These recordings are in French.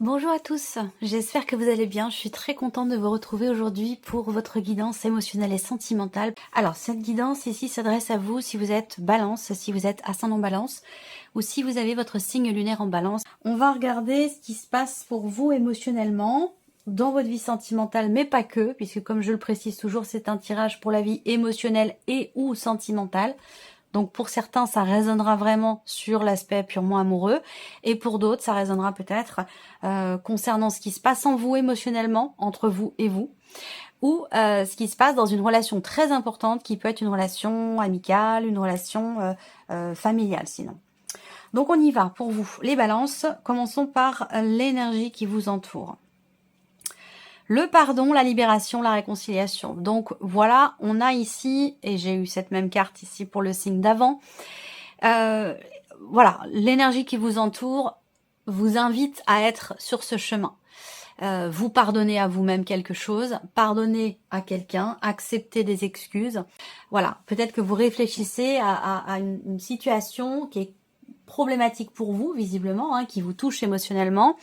Bonjour à tous, j'espère que vous allez bien. Je suis très contente de vous retrouver aujourd'hui pour votre guidance émotionnelle et sentimentale. Alors, cette guidance ici s'adresse à vous si vous êtes balance, si vous êtes ascendant balance ou si vous avez votre signe lunaire en balance. On va regarder ce qui se passe pour vous émotionnellement dans votre vie sentimentale, mais pas que, puisque comme je le précise toujours, c'est un tirage pour la vie émotionnelle et ou sentimentale. Donc pour certains, ça résonnera vraiment sur l'aspect purement amoureux, et pour d'autres, ça résonnera peut-être concernant ce qui se passe en vous émotionnellement, entre vous et vous, ou ce qui se passe dans une relation très importante, qui peut être une relation amicale, une relation familiale sinon. Donc on y va pour vous. Les balances, commençons par l'énergie qui vous entoure. Le pardon, la libération, la réconciliation. Donc voilà, on a ici, et j'ai eu cette même carte ici pour le signe d'avant, voilà, l'énergie qui vous entoure vous invite à être sur ce chemin. Vous pardonnez à vous-même quelque chose, pardonnez à quelqu'un, acceptez des excuses. Voilà, peut-être que vous réfléchissez à une situation qui est problématique pour vous, visiblement, hein, qui vous touche émotionnellement,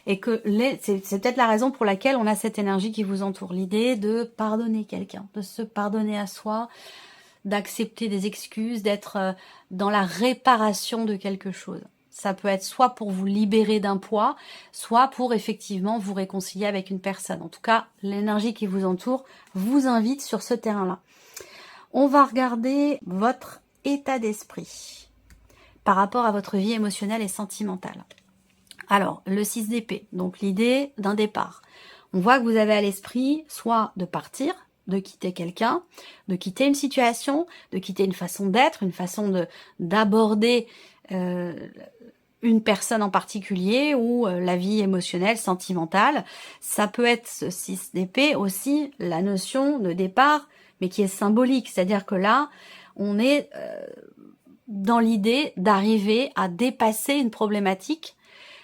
et que c'est peut-être la raison pour laquelle on a cette énergie qui vous entoure. L'idée de pardonner quelqu'un, de se pardonner à soi, d'accepter des excuses, d'être dans la réparation de quelque chose. Ça peut être soit pour vous libérer d'un poids, soit pour effectivement vous réconcilier avec une personne. En tout cas, l'énergie qui vous entoure vous invite sur ce terrain-là. On va regarder votre état d'esprit par rapport à votre vie émotionnelle et sentimentale. Alors, le 6 d'épée, donc l'idée d'un départ. On voit que vous avez à l'esprit soit de partir, de quitter quelqu'un, de quitter une situation, de quitter une façon d'être, une façon d'aborder une personne en particulier ou la vie émotionnelle, sentimentale. Ça peut être ce 6 d'épée aussi, la notion de départ, mais qui est symbolique. C'est-à-dire que là, on est dans l'idée d'arriver à dépasser une problématique.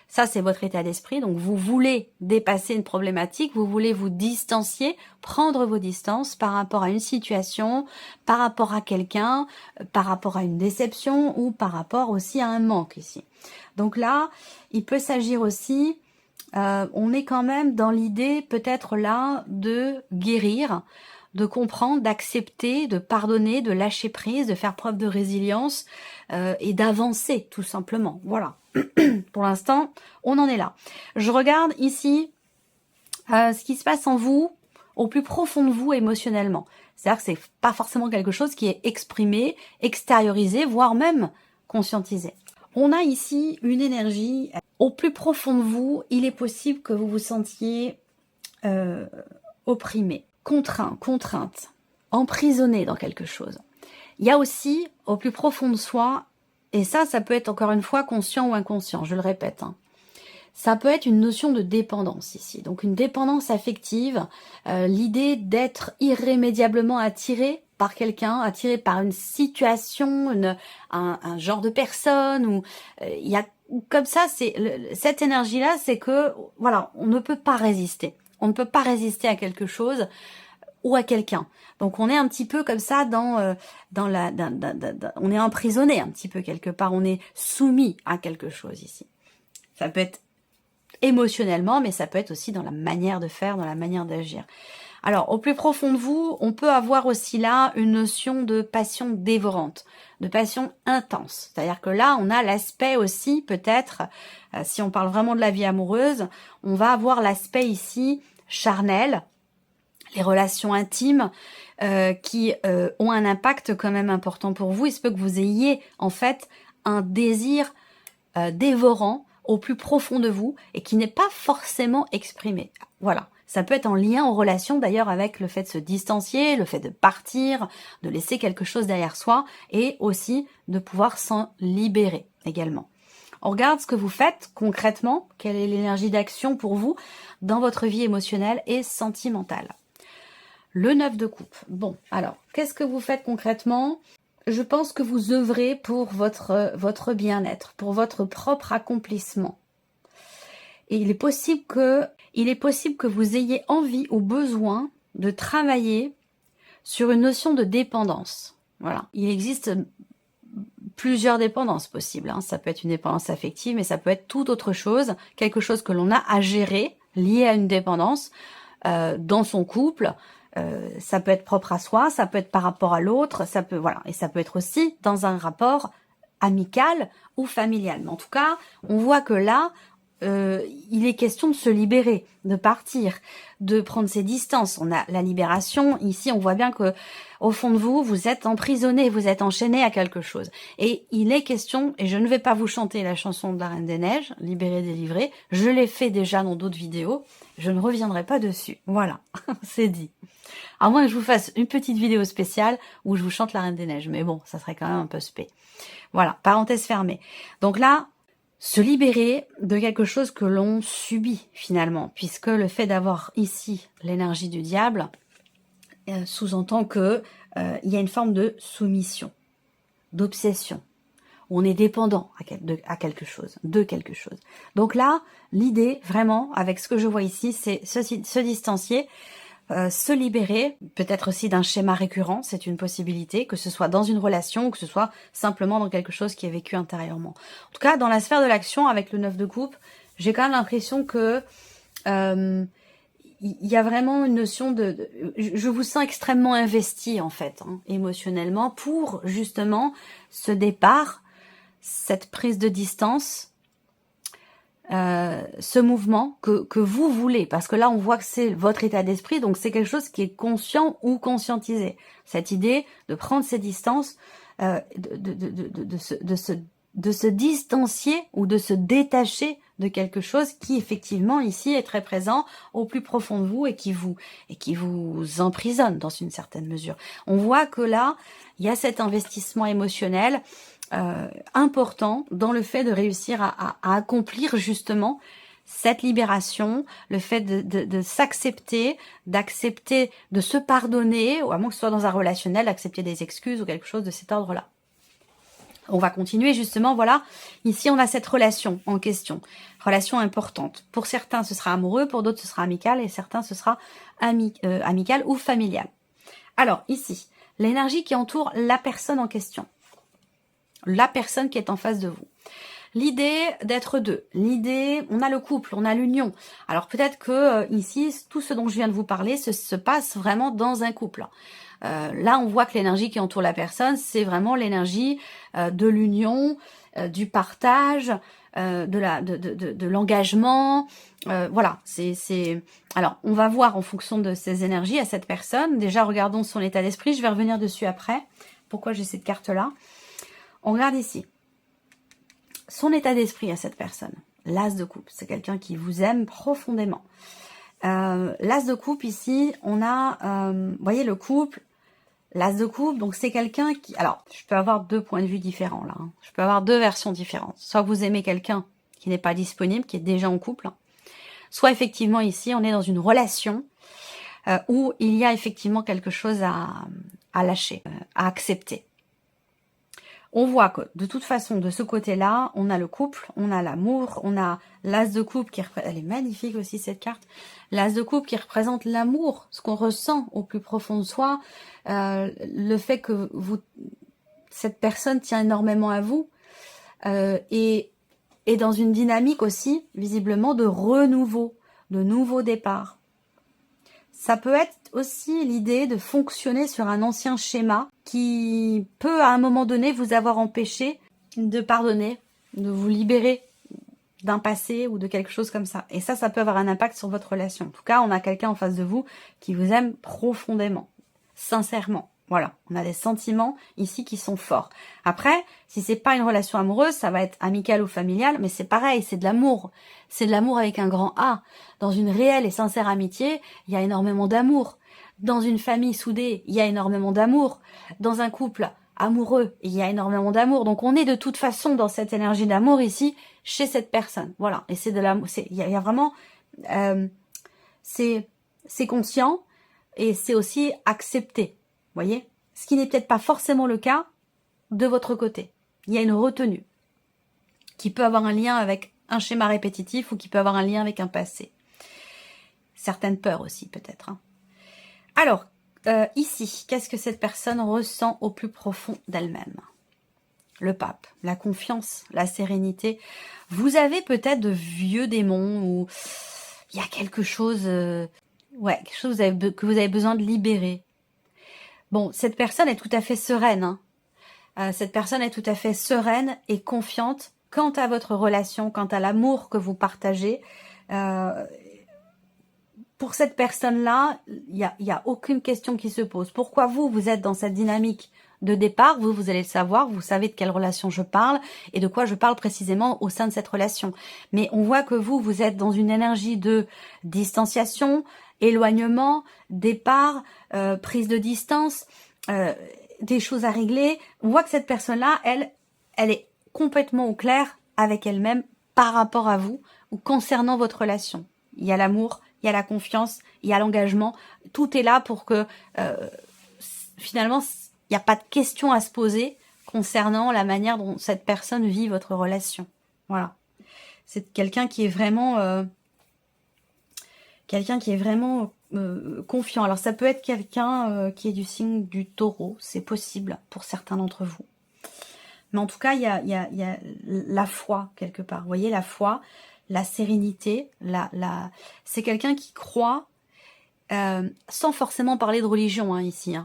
Ça, c'est votre état d'esprit. Donc, vous voulez dépasser une problématique, vous voulez vous distancier, prendre vos distances par rapport à une situation, par rapport à quelqu'un, par rapport à une déception ou par rapport aussi à un manque ici. Donc là, il peut s'agir aussi, on est quand même dans l'idée peut-être là de guérir, de comprendre, d'accepter, de pardonner, de lâcher prise, de faire preuve de résilience et d'avancer tout simplement. Voilà. Pour l'instant, on en est là. Je regarde ici ce qui se passe en vous, au plus profond de vous émotionnellement. C'est-à-dire que c'est pas forcément quelque chose qui est exprimé, extériorisé, voire même conscientisé. On a ici une énergie au plus profond de vous. Il est possible que vous vous sentiez opprimé, contraint, contrainte, emprisonné dans quelque chose. Il y a aussi au plus profond de soi, et ça peut être encore une fois conscient ou inconscient, je le répète, hein. Ça peut être une notion de dépendance ici, donc une dépendance affective, l'idée d'être irrémédiablement attiré par quelqu'un, attiré par une situation, un genre de personne, ou il y a comme ça, cette énergie-là, c'est que voilà, on ne peut pas résister. On ne peut pas résister à quelque chose ou à quelqu'un. Donc on est un petit peu comme ça on est emprisonné un petit peu quelque part, on est soumis à quelque chose ici. Ça peut être émotionnellement, mais ça peut être aussi dans la manière de faire, dans la manière d'agir. Alors, au plus profond de vous, on peut avoir aussi là une notion de passion dévorante, de passion intense. C'est-à-dire que là, on a l'aspect aussi, peut-être, si on parle vraiment de la vie amoureuse, on va avoir l'aspect ici charnel, les relations intimes qui ont un impact quand même important pour vous. Il se peut que vous ayez en fait un désir dévorant au plus profond de vous et qui n'est pas forcément exprimé. Voilà, ça peut être en lien, en relation d'ailleurs avec le fait de se distancier, le fait de partir, de laisser quelque chose derrière soi et aussi de pouvoir s'en libérer également. On regarde ce que vous faites concrètement, quelle est l'énergie d'action pour vous dans votre vie émotionnelle et sentimentale. Le 9 de coupe. Bon, alors, qu'est-ce que vous faites concrètement ? Je pense que vous œuvrez pour votre bien-être, pour votre propre accomplissement. Et il est possible que vous ayez envie ou besoin de travailler sur une notion de dépendance. Voilà. Il existe plusieurs dépendances possibles, hein. Ça peut être une dépendance affective, mais ça peut être tout autre chose, quelque chose que l'on a à gérer, lié à une dépendance dans son couple. Ça peut être propre à soi, ça peut être par rapport à l'autre, ça peut voilà, et ça peut être aussi dans un rapport amical ou familial. Mais en tout cas, on voit que là, il est question de se libérer, de partir, de prendre ses distances. On a la libération. Ici, on voit bien que au fond de vous, vous êtes emprisonné, vous êtes enchaîné à quelque chose. Et il est question, et je ne vais pas vous chanter la chanson de la Reine des Neiges, Libéré, délivré. Je l'ai fait déjà dans d'autres vidéos. Je ne reviendrai pas dessus. Voilà, c'est dit. À moins que je vous fasse une petite vidéo spéciale où je vous chante la Reine des Neiges. Mais bon, ça serait quand même un peu spé. Voilà, parenthèse fermée. Donc là, se libérer de quelque chose que l'on subit finalement, puisque le fait d'avoir ici l'énergie du diable sous-entend que il y a une forme de soumission, d'obsession, où on est dépendant à quelque chose, de quelque chose. Donc là, l'idée vraiment, avec ce que je vois ici, c'est se distancier, se libérer, peut-être aussi d'un schéma récurrent, c'est une possibilité, que ce soit dans une relation ou que ce soit simplement dans quelque chose qui est vécu intérieurement. En tout cas, dans la sphère de l'action, avec le 9 de coupe, j'ai quand même l'impression que il y a vraiment une notion je vous sens extrêmement investi en fait, hein, émotionnellement, pour justement ce départ, cette prise de distance, ce mouvement que vous voulez, parce que là on voit que c'est votre état d'esprit, donc c'est quelque chose qui est conscient ou conscientisé. Cette idée de prendre ses distances, de se distancier ou de se détacher de quelque chose qui effectivement ici est très présent au plus profond de vous et qui vous emprisonne dans une certaine mesure. On voit que là il y a cet investissement émotionnel important dans le fait de réussir à accomplir justement cette libération, le fait de s'accepter, d'accepter, de se pardonner, ou à moins que ce soit dans un relationnel, d'accepter des excuses ou quelque chose de cet ordre-là. On va continuer justement, voilà, ici on a cette relation en question, relation importante. Pour certains ce sera amoureux, pour d'autres ce sera amical et certains ce sera amical ou familial. Alors ici, l'énergie qui entoure la personne en question. La personne qui est en face de vous. L'idée d'être deux. L'idée, on a le couple, on a l'union. Alors peut-être que ici, tout ce dont je viens de vous parler se passe vraiment dans un couple. Là, on voit que l'énergie qui entoure la personne, c'est vraiment l'énergie de l'union, du partage, de l'engagement. Voilà, Alors, on va voir en fonction de ces énergies à cette personne. Déjà, regardons son état d'esprit. Je vais revenir dessus après. Pourquoi j'ai cette carte-là? On regarde ici. Son état d'esprit à cette personne. L'as de coupe, c'est quelqu'un qui vous aime profondément. L'as de coupe ici, on a, vous voyez le couple, l'as de coupe, donc c'est quelqu'un qui... Alors, je peux avoir deux points de vue différents là. Hein. Je peux avoir deux versions différentes. Soit vous aimez quelqu'un qui n'est pas disponible, qui est déjà en couple. Hein. Soit effectivement ici, on est dans une relation où il y a effectivement quelque chose à lâcher, à accepter. On voit que de toute façon, de ce côté-là, on a le couple, on a l'amour, on a l'as de coupe qui représente... Elle est magnifique aussi cette carte. L'as de coupe qui représente l'amour, ce qu'on ressent au plus profond de soi, le fait que cette personne tient énormément à vous et dans une dynamique aussi, visiblement, de renouveau, de nouveau départ. Ça peut être aussi l'idée de fonctionner sur un ancien schéma qui peut à un moment donné vous avoir empêché de pardonner, de vous libérer d'un passé ou de quelque chose comme ça. Et ça peut avoir un impact sur votre relation. En tout cas, on a quelqu'un en face de vous qui vous aime profondément, sincèrement. Voilà, on a des sentiments ici qui sont forts. Après, si c'est pas une relation amoureuse, ça va être amical ou familial, mais c'est pareil, c'est de l'amour. C'est de l'amour avec un grand A. Dans une réelle et sincère amitié, il y a énormément d'amour. Dans une famille soudée, il y a énormément d'amour. Dans un couple amoureux, il y a énormément d'amour. Donc on est de toute façon dans cette énergie d'amour ici, chez cette personne. Voilà, et c'est de l'amour. Il y a vraiment... c'est conscient et c'est aussi accepté. Voyez, ce qui n'est peut-être pas forcément le cas de votre côté. Il y a une retenue qui peut avoir un lien avec un schéma répétitif ou qui peut avoir un lien avec un passé. Certaines peurs aussi peut-être. Hein. Alors, ici, qu'est-ce que cette personne ressent au plus profond d'elle-même? le pape, la confiance, la sérénité. Vous avez peut-être de vieux démons ou il y a quelque chose, quelque chose que vous avez besoin de libérer. Bon, cette personne est tout à fait sereine. Hein. Cette personne est tout à fait sereine et confiante quant à votre relation, quant à l'amour que vous partagez. Pour cette personne-là, il y a aucune question qui se pose. Pourquoi vous êtes dans cette dynamique de départ? Vous allez le savoir, vous savez de quelle relation je parle et de quoi je parle précisément au sein de cette relation. Mais on voit que vous êtes dans une énergie de distanciation, éloignement, départ, prise de distance, des choses à régler. On voit que cette personne-là, elle est complètement au clair avec elle-même par rapport à vous ou concernant votre relation. Il y a l'amour, il y a la confiance, il y a l'engagement. Tout est là pour que finalement, il n'y a pas de question à se poser concernant la manière dont cette personne vit votre relation. Voilà. C'est quelqu'un qui est vraiment confiant. Alors ça peut être quelqu'un qui est du signe du Taureau, c'est possible pour certains d'entre vous. Mais en tout cas, il y a la foi quelque part. Vous voyez, la foi, la sérénité, c'est quelqu'un qui croit, sans forcément parler de religion ici,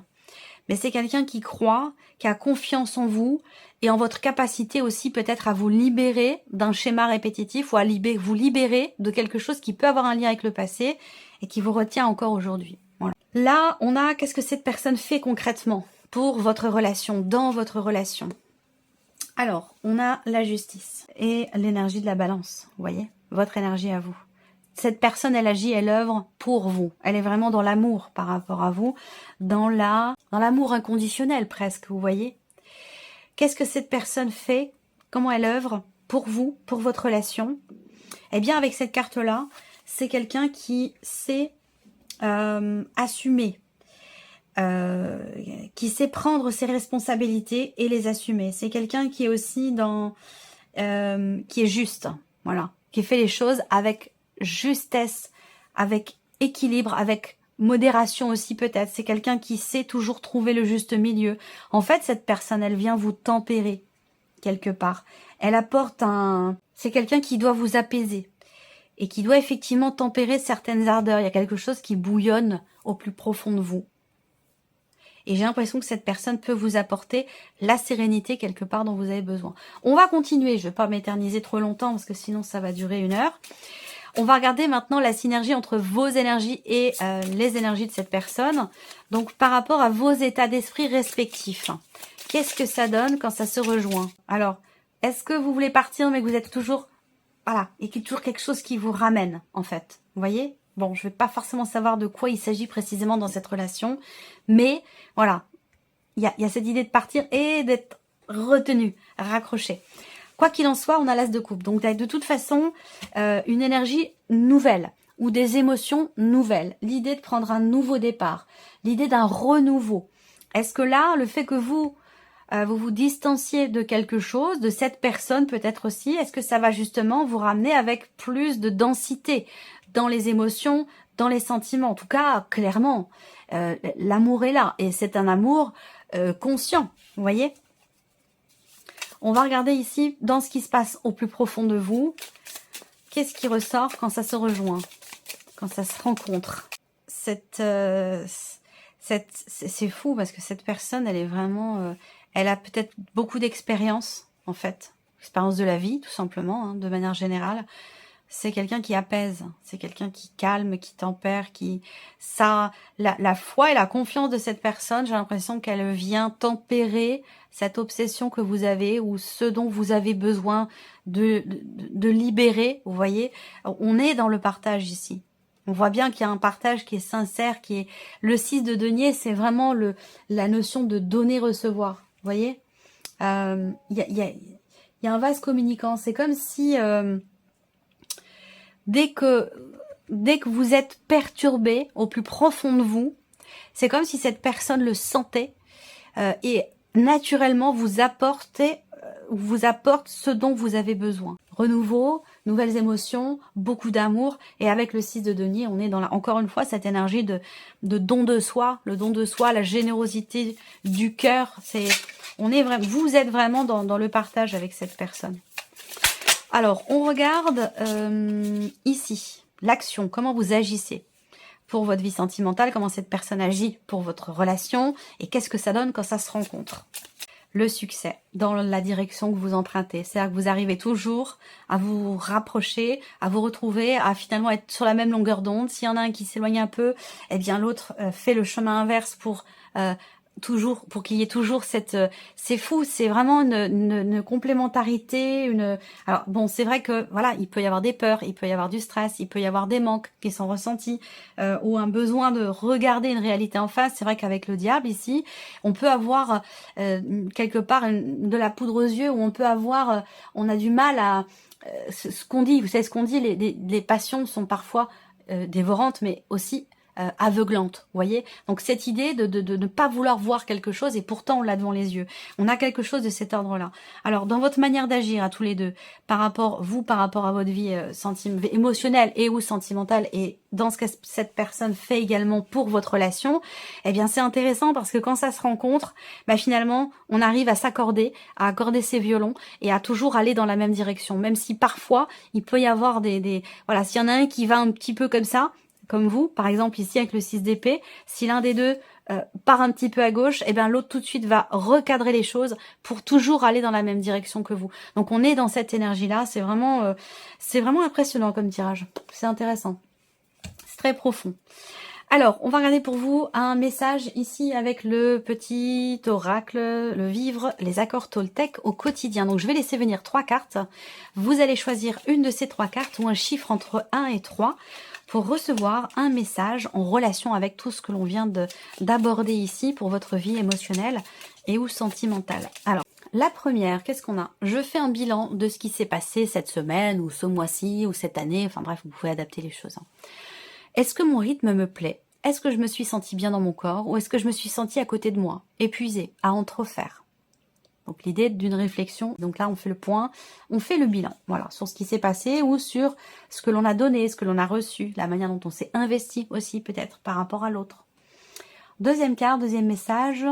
mais c'est quelqu'un qui croit, qui a confiance en vous et en votre capacité aussi peut-être à vous libérer d'un schéma répétitif ou à vous libérer de quelque chose qui peut avoir un lien avec le passé et qui vous retient encore aujourd'hui. Voilà. Là, on a qu'est-ce que cette personne fait concrètement pour votre relation, dans votre relation. Alors, on a la justice et l'énergie de la balance, vous voyez, votre énergie à vous. Cette personne, elle agit, elle œuvre pour vous. Elle est vraiment dans l'amour par rapport à vous, dans l'amour inconditionnel presque, vous voyez. Qu'est-ce que cette personne fait? Comment elle œuvre pour vous, pour votre relation? Eh bien, avec cette carte-là, c'est quelqu'un qui sait assumer, qui sait prendre ses responsabilités et les assumer. C'est quelqu'un qui est aussi qui est juste, voilà, qui fait les choses avec justesse, avec équilibre, avec modération aussi peut-être. C'est quelqu'un qui sait toujours trouver le juste milieu. En fait, cette personne, elle vient vous tempérer quelque part. Elle apporte c'est quelqu'un qui doit vous apaiser et qui doit effectivement tempérer certaines ardeurs. Il y a quelque chose qui bouillonne au plus profond de vous. Et j'ai l'impression que cette personne peut vous apporter la sérénité quelque part dont vous avez besoin. On va continuer, je ne vais pas m'éterniser trop longtemps parce que sinon ça va durer 1 heure. On va regarder maintenant la synergie entre vos énergies et les énergies de cette personne. Donc par rapport à vos états d'esprit respectifs. Qu'est-ce que ça donne quand ça se rejoint? Alors, est-ce que vous voulez partir mais que vous êtes toujours... Voilà, et qu'il y a toujours quelque chose qui vous ramène en fait. Vous voyez? Bon, je ne vais pas forcément savoir de quoi il s'agit précisément dans cette relation. Mais voilà, il y a cette idée de partir et d'être retenu, raccroché. Quoi qu'il en soit, on a l'as de coupe. Donc, de toute façon, une énergie nouvelle ou des émotions nouvelles. L'idée de prendre un nouveau départ. L'idée d'un renouveau. Est-ce que là, le fait que vous vous distanciez de quelque chose, de cette personne peut-être aussi, est-ce que ça va justement vous ramener avec plus de densité dans les émotions, dans les sentiments? En tout cas, clairement, l'amour est là. Et c'est un amour conscient, vous voyez? On va regarder ici, dans ce qui se passe au plus profond de vous, qu'est-ce qui ressort quand ça se rejoint, quand ça se rencontre. C'est fou parce que cette personne, elle est vraiment... elle a peut-être beaucoup d'expérience, en fait. Expérience de la vie, tout simplement, de manière générale. C'est quelqu'un qui apaise, c'est quelqu'un qui calme, qui tempère, la foi et la confiance de cette personne, j'ai l'impression qu'elle vient tempérer cette obsession que vous avez ou ce dont vous avez besoin de libérer, vous voyez. On est dans le partage ici. On voit bien qu'il y a un partage qui est sincère, qui est le 6 de denier, c'est vraiment la notion de donner-recevoir, vous voyez. Il y a un vase communicant, c'est comme si... Dès que vous êtes perturbé au plus profond de vous, c'est comme si cette personne le sentait et naturellement vous apporte ce dont vous avez besoin. Renouveau, nouvelles émotions, beaucoup d'amour. Et avec le 6 de denier, on est dans encore une fois cette énergie de don de soi, le don de soi, la générosité du cœur. Vous êtes vraiment dans le partage avec cette personne. Alors, on regarde ici, l'action, comment vous agissez pour votre vie sentimentale, comment cette personne agit pour votre relation, et qu'est-ce que ça donne quand ça se rencontre. Le succès dans la direction que vous empruntez, c'est-à-dire que vous arrivez toujours à vous rapprocher, à vous retrouver, à finalement être sur la même longueur d'onde. S'il y en a un qui s'éloigne un peu, eh bien l'autre fait le chemin inverse pour qu'il y ait toujours cette... c'est fou, c'est vraiment une complémentarité, alors bon, c'est vrai que voilà, il peut y avoir des peurs, il peut y avoir du stress, il peut y avoir des manques qui sont ressentis, ou un besoin de regarder une réalité en face. C'est vrai qu'avec le diable ici, on peut avoir quelque part de la poudre aux yeux, où on peut avoir, on a du mal à... ce qu'on dit, vous savez ce qu'on dit, les passions sont parfois dévorantes, mais aussi aveuglante, vous voyez. Donc cette idée de ne pas vouloir voir quelque chose, et pourtant on l'a devant les yeux. On a quelque chose de cet ordre-là. Alors dans votre manière d'agir à tous les deux, par rapport à votre vie émotionnelle et ou sentimentale, et dans ce que cette personne fait également pour votre relation, eh bien c'est intéressant parce que quand ça se rencontre, bah finalement on arrive à s'accorder, à accorder ses violons et à toujours aller dans la même direction. Même si parfois il peut y avoir voilà, s'il y en a un qui va un petit peu comme ça, comme vous, par exemple ici avec le 6 d'épée, si l'un des deux part un petit peu à gauche, et bien l'autre tout de suite va recadrer les choses pour toujours aller dans la même direction que vous. Donc on est dans cette énergie-là, c'est vraiment impressionnant comme tirage, c'est intéressant, c'est très profond. Alors, on va regarder pour vous un message ici avec le petit oracle, le vivre, les accords Toltec au quotidien. Donc je vais laisser venir 3 cartes, vous allez choisir une de ces 3 cartes ou un chiffre entre 1 et 3, pour recevoir un message en relation avec tout ce que l'on vient d'aborder ici pour votre vie émotionnelle et ou sentimentale. Alors, la première, qu'est-ce qu'on a? Je fais un bilan de ce qui s'est passé cette semaine ou ce mois-ci ou cette année. Enfin bref, vous pouvez adapter les choses. Est-ce que mon rythme me plaît? Est-ce que je me suis sentie bien dans mon corps? Ou est-ce que je me suis sentie à côté de moi, épuisée, à en trop faire? Donc l'idée d'une réflexion, donc là on fait le point, on fait le bilan, voilà, sur ce qui s'est passé ou sur ce que l'on a donné, ce que l'on a reçu, la manière dont on s'est investi aussi peut-être par rapport à l'autre. Deuxième carte, deuxième message,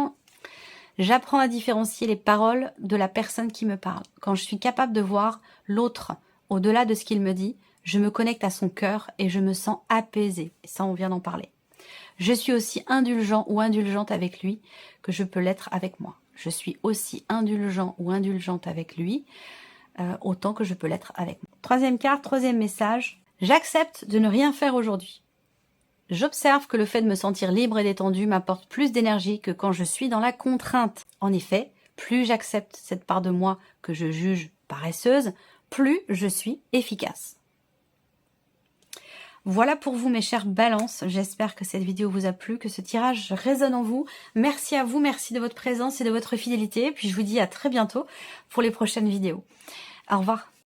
j'apprends à différencier les paroles de la personne qui me parle. Quand je suis capable de voir l'autre au-delà de ce qu'il me dit, je me connecte à son cœur et je me sens apaisée. Et ça, on vient d'en parler. Je suis aussi indulgent ou indulgente avec lui que je peux l'être avec moi. Je suis aussi indulgent ou indulgente avec lui, autant que je peux l'être avec moi. Troisième carte, troisième message. J'accepte de ne rien faire aujourd'hui. J'observe que le fait de me sentir libre et détendue m'apporte plus d'énergie que quand je suis dans la contrainte. En effet, plus j'accepte cette part de moi que je juge paresseuse, plus je suis efficace. Voilà pour vous mes chères balances, j'espère que cette vidéo vous a plu, que ce tirage résonne en vous. Merci à vous, merci de votre présence et de votre fidélité, puis je vous dis à très bientôt pour les prochaines vidéos. Au revoir.